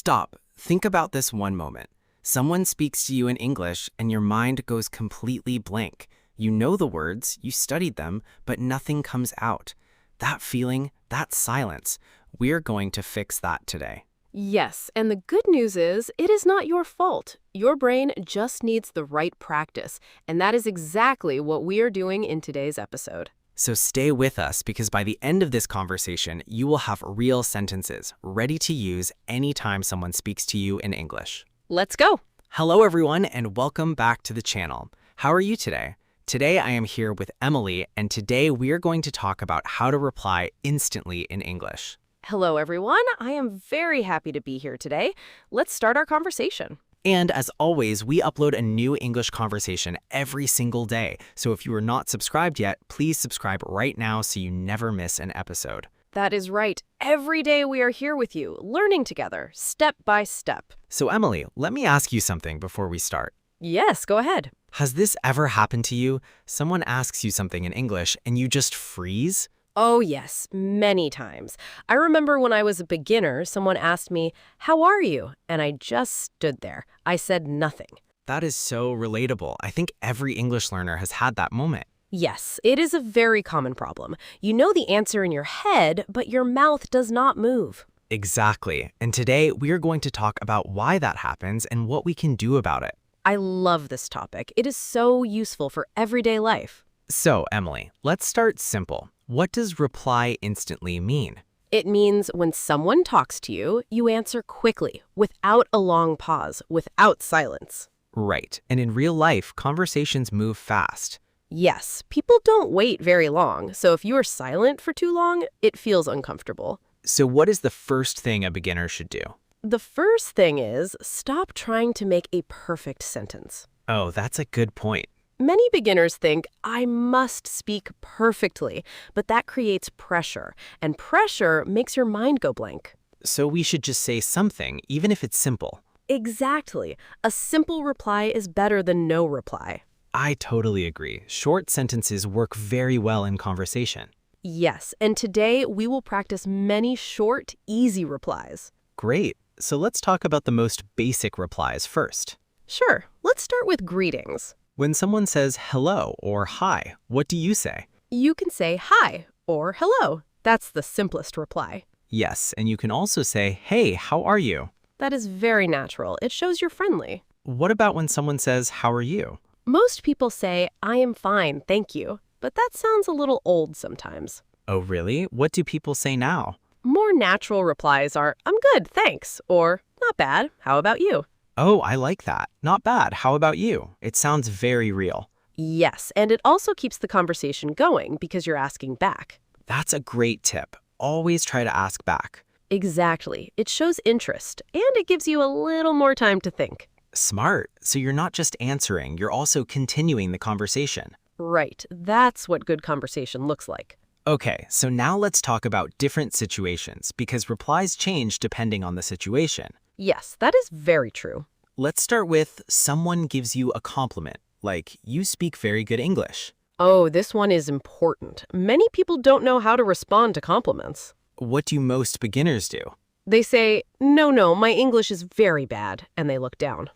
Stop. Think about this one moment. Someone speaks to you in English and your mind goes completely blank. You know the words, you studied them, but nothing comes out. That feeling, that silence, we're going to fix that today. Yes, and the good news is it is not your fault. Your brain just needs the right practice, and that is exactly what we are doing in today's episode. So stay with us because by the end of this conversation, you will have real sentences ready to use anytime someone speaks to you in English. Let's go. Hello everyone and welcome back to the channel. How are you today? Today I am here with Emily and today we are going to talk about how to reply instantly in English. Hello, everyone. I am very happy to be here today. Let's start our conversation. And as always, we upload a new English conversation every single day. So if you are not subscribed yet, please subscribe right now so you never miss an episode. That is right. Every day we are here with you, learning together, step by step. So Emily, let me ask you something before we start. Yes, go ahead. Has this ever happened to you? Someone asks you something in English and you just freeze? Oh, yes, many times. I remember when I was a beginner, someone asked me, "How are you?" And I just stood there. I said nothing. That is so relatable. I think every English learner has had that moment. Yes, it is a very common problem. You know the answer in your head, but your mouth does not move. Exactly. And today we are going to talk about why that happens and what we can do about it. I love this topic. It is so useful for everyday life. So, Emily, let's start simple. What does reply instantly mean? It means when someone talks to you, you answer quickly, without a long pause, without silence. Right. And in real life, conversations move fast. Yes, people don't wait very long, so if you are silent for too long, it feels uncomfortable. So what is the first thing a beginner should do? The first thing is stop trying to make a perfect sentence. Oh, that's a good point. Many beginners think, I must speak perfectly, but that creates pressure, and pressure makes your mind go blank. So we should just say something, even if it's simple. Exactly. A simple reply is better than no reply. I totally agree. Short sentences work very well in conversation. Yes, and today we will practice many short, easy replies. Great. So let's talk about the most basic replies first. Sure, let's start with greetings. When someone says hello or hi, what do you say? You can say hi or hello. That's the simplest reply. Yes, and you can also say, hey, how are you? That is very natural. It shows you're friendly. What about when someone says, how are you? Most people say, I am fine, thank you. But that sounds a little old sometimes. Oh, really? What do people say now? More natural replies are, I'm good, thanks, or not bad, how about you? Oh, I like that. Not bad. How about you? It sounds very real. Yes, and it also keeps the conversation going because you're asking back. That's a great tip. Always try to ask back. Exactly. It shows interest, and it gives you a little more time to think. Smart. So you're not just answering, you're also continuing the conversation. Right. That's what good conversation looks like. Okay, so now let's talk about different situations because replies change depending on the situation. Yes, that is very true. Let's start with someone gives you a compliment, like you speak very good English. Oh, this one is important. Many people don't know how to respond to compliments. What do most beginners do? They say, no, my English is very bad, and they look down.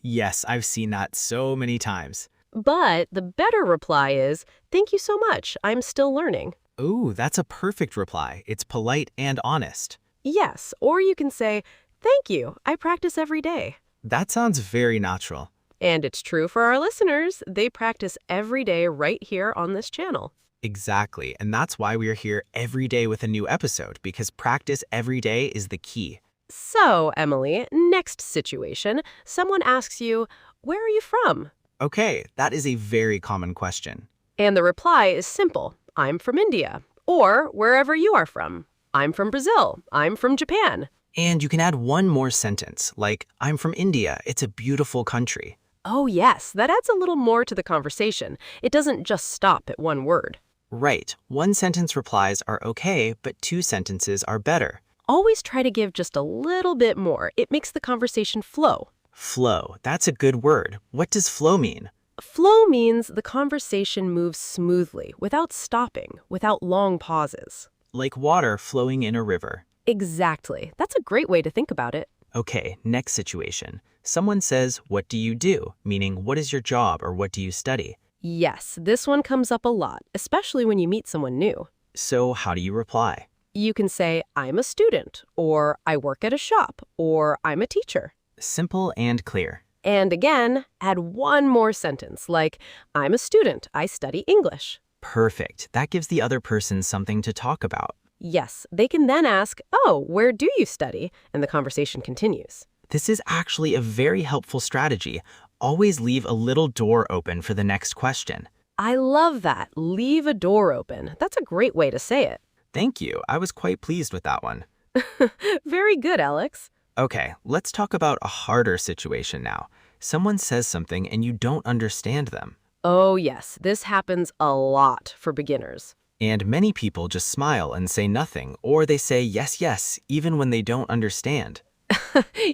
Yes, I've seen that so many times. But the better reply is, thank you so much, I'm still learning. Ooh, that's a perfect reply. It's polite and honest. Yes, or you can say, thank you, I practice every day. That sounds very natural. And it's true for our listeners. They practice every day right here on this channel. Exactly, and that's why we are here every day with a new episode, because practice every day is the key. So, Emily, next situation, someone asks you, where are you from? Okay, that is a very common question. And the reply is simple, I'm from India, or wherever you are from. I'm from Brazil, I'm from Japan. And you can add one more sentence, like, I'm from India, it's a beautiful country. Oh yes, that adds a little more to the conversation. It doesn't just stop at one word. Right, one sentence replies are okay, but two sentences are better. Always try to give just a little bit more. It makes the conversation flow. Flow, that's a good word. What does flow mean? Flow means the conversation moves smoothly, without stopping, without long pauses. Like water flowing in a river. Exactly. That's a great way to think about it. Okay, next situation. Someone says, "What do you do?" Meaning, what is your job or what do you study? Yes, this one comes up a lot, especially when you meet someone new. So, how do you reply? You can say, I'm a student, or I work at a shop, or I'm a teacher. Simple and clear. And again, add one more sentence, like, I'm a student, I study English. Perfect. That gives the other person something to talk about. Yes, they can then ask, oh, where do you study? And the conversation continues. This is actually a very helpful strategy. Always leave a little door open for the next question. I love that. Leave a door open. That's a great way to say it. Thank you. I was quite pleased with that one. Very good, Alex. Okay, let's talk about a harder situation now. Someone says something and you don't understand them. Oh, yes, this happens a lot for beginners. And many people just smile and say nothing, or they say yes, yes, even when they don't understand.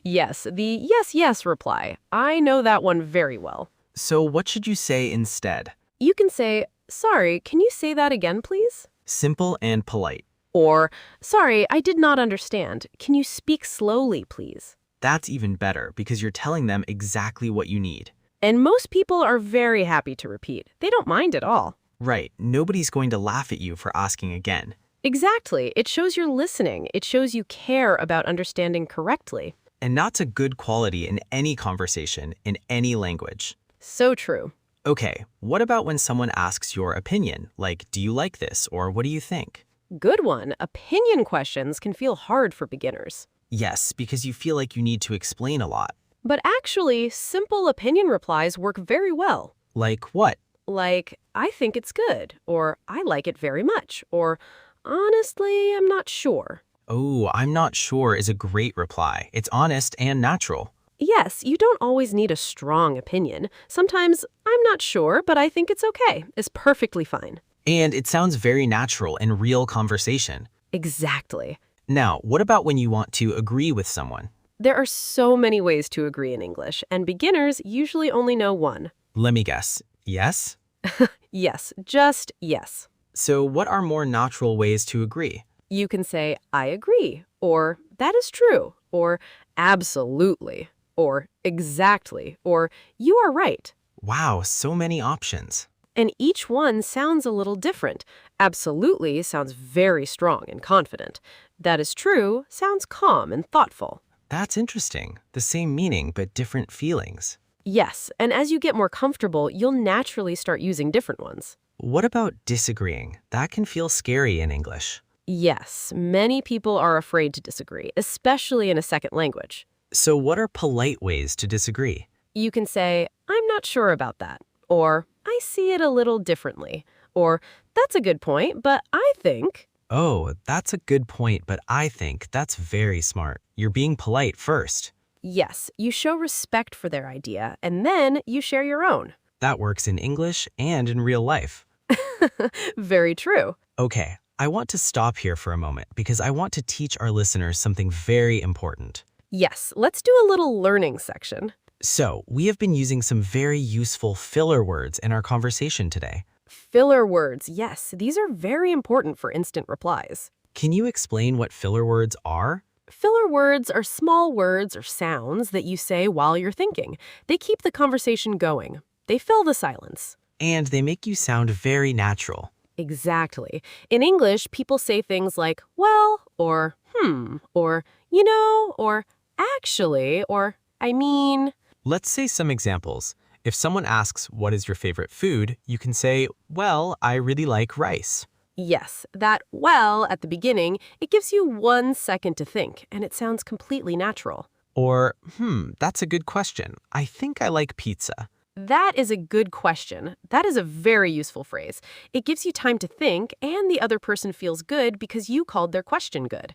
Yes, the yes, yes reply. I know that one very well. So what should you say instead? You can say, sorry, can you say that again, please? Simple and polite. Or, sorry, I did not understand. Can you speak slowly, please? That's even better because you're telling them exactly what you need. And most people are very happy to repeat. They don't mind at all. Right, nobody's going to laugh at you for asking again. Exactly. It shows you're listening. It shows you care about understanding correctly. And that's a good quality in any conversation, in any language. So true. Okay, what about when someone asks your opinion, like, do you like this, or what do you think? Good one. Opinion questions can feel hard for beginners. Yes, because you feel like you need to explain a lot. But actually, simple opinion replies work very well. Like what? Like, I think it's good, or I like it very much, or honestly, I'm not sure. Oh, I'm not sure is a great reply. It's honest and natural. Yes, you don't always need a strong opinion. Sometimes, I'm not sure, but I think it's okay, is perfectly fine. And it sounds very natural in real conversation. Exactly. Now, what about when you want to agree with someone? There are so many ways to agree in English, and beginners usually only know one. Let me guess. Yes? Yes, just yes. So what are more natural ways to agree? You can say, I agree, or that is true, or absolutely, or exactly, or you are right. Wow, so many options. And each one sounds a little different. Absolutely sounds very strong and confident. That is true sounds calm and thoughtful. That's interesting. The same meaning, but different feelings. Yes, and as you get more comfortable, you'll naturally start using different ones. What about disagreeing? That can feel scary in English. Yes, many people are afraid to disagree, especially in a second language. So what are polite ways to disagree? You can say, I'm not sure about that, or I see it a little differently, or that's a good point, but I think... Oh, that's a good point, but I think that's very smart. You're being polite first. Yes, you show respect for their idea, and then you share your own. That works in English and in real life. Very true. Okay, I want to stop here for a moment because I want to teach our listeners something very important. Yes, let's do a little learning section. So, we have been using some very useful filler words in our conversation today. Filler words, yes, these are very important for instant replies. Can you explain what filler words are? Filler words are small words or sounds that you say while you're thinking. They keep the conversation going. They fill the silence. And they make you sound very natural. Exactly. In English, people say things like, well, or or you know, or actually, or I mean. Let's say some examples. If someone asks, what is your favorite food? You can say, well, I really like rice. Yes, that well at the beginning, it gives you 1 second to think, and it sounds completely natural. Or, that's a good question. I think I like pizza. That is a good question. That is a very useful phrase. It gives you time to think, and the other person feels good because you called their question good.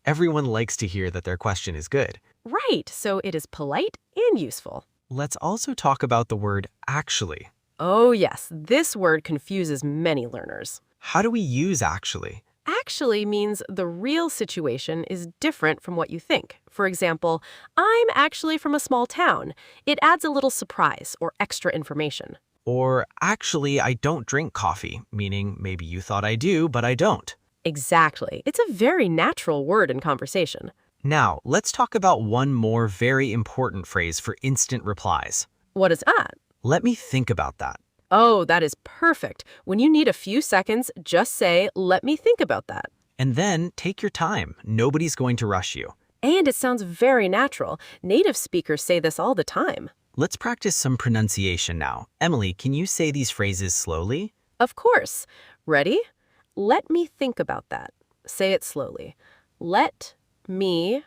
Everyone likes to hear that their question is good. Right, so it is polite and useful. Let's also talk about the word actually. Oh yes, this word confuses many learners. How do we use actually? Actually means the real situation is different from what you think. For example, I'm actually from a small town. It adds a little surprise or extra information. Or actually, I don't drink coffee, meaning maybe you thought I do, but I don't. Exactly. It's a very natural word in conversation. Now, let's talk about one more very important phrase for instant replies. What is that? Let me think about that. Oh, that is perfect. When you need a few seconds, just say, "Let me think about that." And then take your time. Nobody's going to rush you. And it sounds very natural. Native speakers say this all the time. Let's practice some pronunciation now. Emily, can you say these phrases slowly? Of course. Ready? Let me think about that. Say it slowly. Let me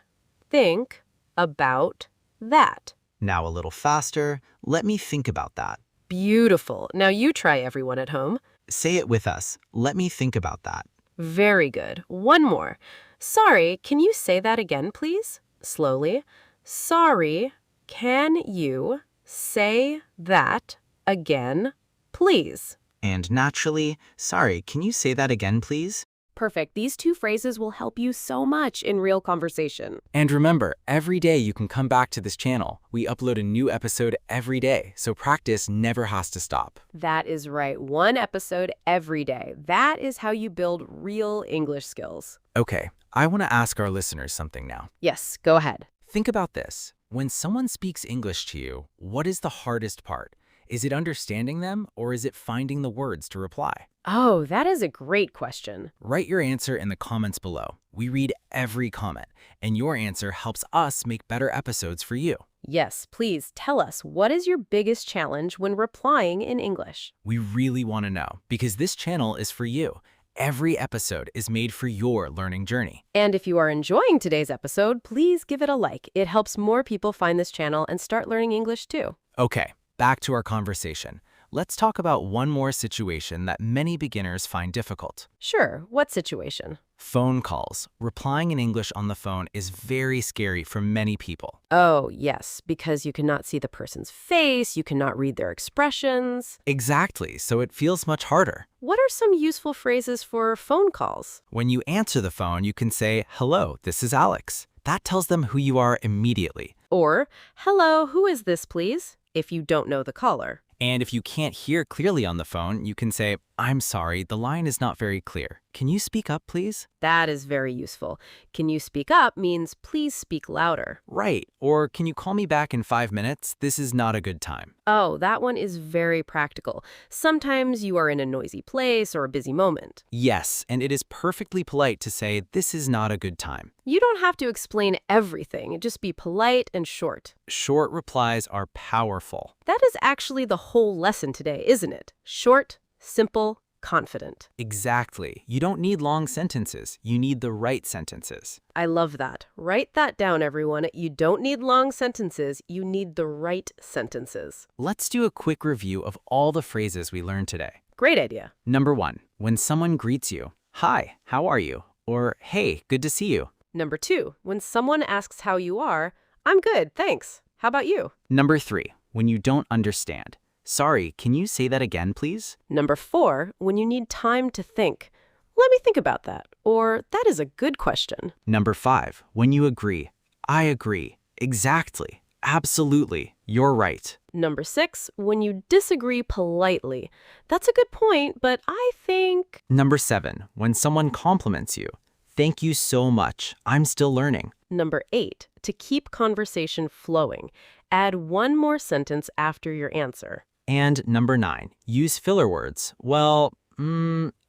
think about that. Now a little faster. Let me think about that. Beautiful. Now you try, everyone at home. Say it with us. Let me think about that. Very good. One more. Sorry, can you say that again, please? Slowly. Sorry, can you say that again, please? And naturally, sorry, can you say that again, please? Perfect. These two phrases will help you so much in real conversation. And remember, every day you can come back to this channel. We upload a new episode every day, so practice never has to stop. That is right. One episode every day. That is how you build real English skills. Okay, I want to ask our listeners something now. Yes, go ahead. Think about this. When someone speaks English to you, what is the hardest part? Is it understanding them, or is it finding the words to reply? Oh, that is a great question. Write your answer in the comments below. We read every comment, and your answer helps us make better episodes for you. Yes, please tell us, what is your biggest challenge when replying in English? We really want to know, because this channel is for you. Every episode is made for your learning journey. And if you are enjoying today's episode, please give it a like. It helps more people find this channel and start learning English too. Okay, back to our conversation. Let's talk about one more situation that many beginners find difficult. Sure, what situation? Phone calls. Replying in English on the phone is very scary for many people. Oh, yes, because you cannot see the person's face, you cannot read their expressions. Exactly, so it feels much harder. What are some useful phrases for phone calls? When you answer the phone, you can say, "Hello, this is Alex." That tells them who you are immediately. Or, "Hello, who is this, please?" if you don't know the caller. And if you can't hear clearly on the phone, you can say, "I'm sorry, the line is not very clear. Can you speak up, please?" That is very useful. Can you speak up means please speak louder. Right. Or can you call me back in 5 minutes? This is not a good time. Oh, that one is very practical. Sometimes you are in a noisy place or a busy moment. Yes, and it is perfectly polite to say, "This is not a good time." You don't have to explain everything. Just be polite and short. Short replies are powerful. That is actually the whole lesson today, isn't it? Short, simple, confident. Exactly. You don't need long sentences. You need the right sentences. I love that. Write that down, everyone. You don't need long sentences. You need the right sentences. Let's do a quick review of all the phrases we learned today. Great idea. Number 1, when someone greets you, "Hi, how are you?" Or, "Hey, good to see you." Number 2, when someone asks how you are, "I'm good, thanks. How about you?" Number 3, when you don't understand, "Sorry, can you say that again, please?" Number 4, when you need time to think, "Let me think about that," or "That is a good question." Number 5, when you agree, "I agree. Exactly. Absolutely. You're right." Number 6, when you disagree politely. "That's a good point, but I think..." Number 7, when someone compliments you, "Thank you so much. I'm still learning." Number 8, to keep conversation flowing. Add one more sentence after your answer. And number 9, use filler words. Well,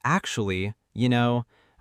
actually,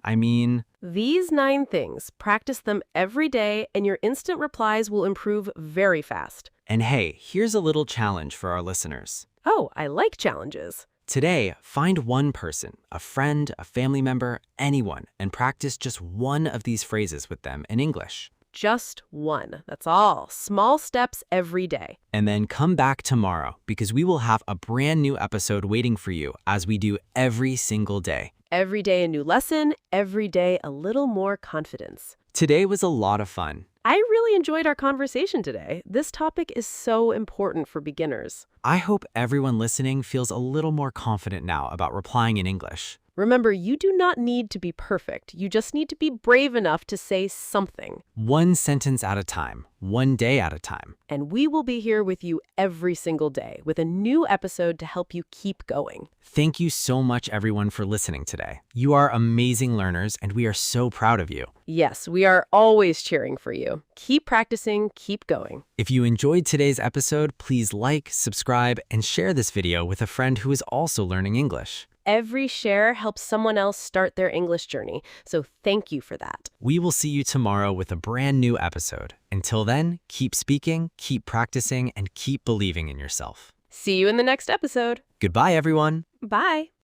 I mean... These 9 things, practice them every day and your instant replies will improve very fast. And hey, here's a little challenge for our listeners. Oh, I like challenges. Today, find one person, a friend, a family member, anyone, and practice just one of these phrases with them in English. Just one. That's all. Small steps every day. And then come back tomorrow because we will have a brand new episode waiting for you as we do every single day. Every day a new lesson, every day a little more confidence. Today was a lot of fun. I really enjoyed our conversation today. This topic is so important for beginners. I hope everyone listening feels a little more confident now about replying in English. Remember, you do not need to be perfect. You just need to be brave enough to say something. One sentence at a time, one day at a time. And we will be here with you every single day with a new episode to help you keep going. Thank you so much, everyone, for listening today. You are amazing learners, and we are so proud of you. Yes, we are always cheering for you. Keep practicing, keep going. If you enjoyed today's episode, please like, subscribe, and share this video with a friend who is also learning English. Every share helps someone else start their English journey, so thank you for that. We will see you tomorrow with a brand new episode. Until then, keep speaking, keep practicing, and keep believing in yourself. See you in the next episode. Goodbye, everyone. Bye.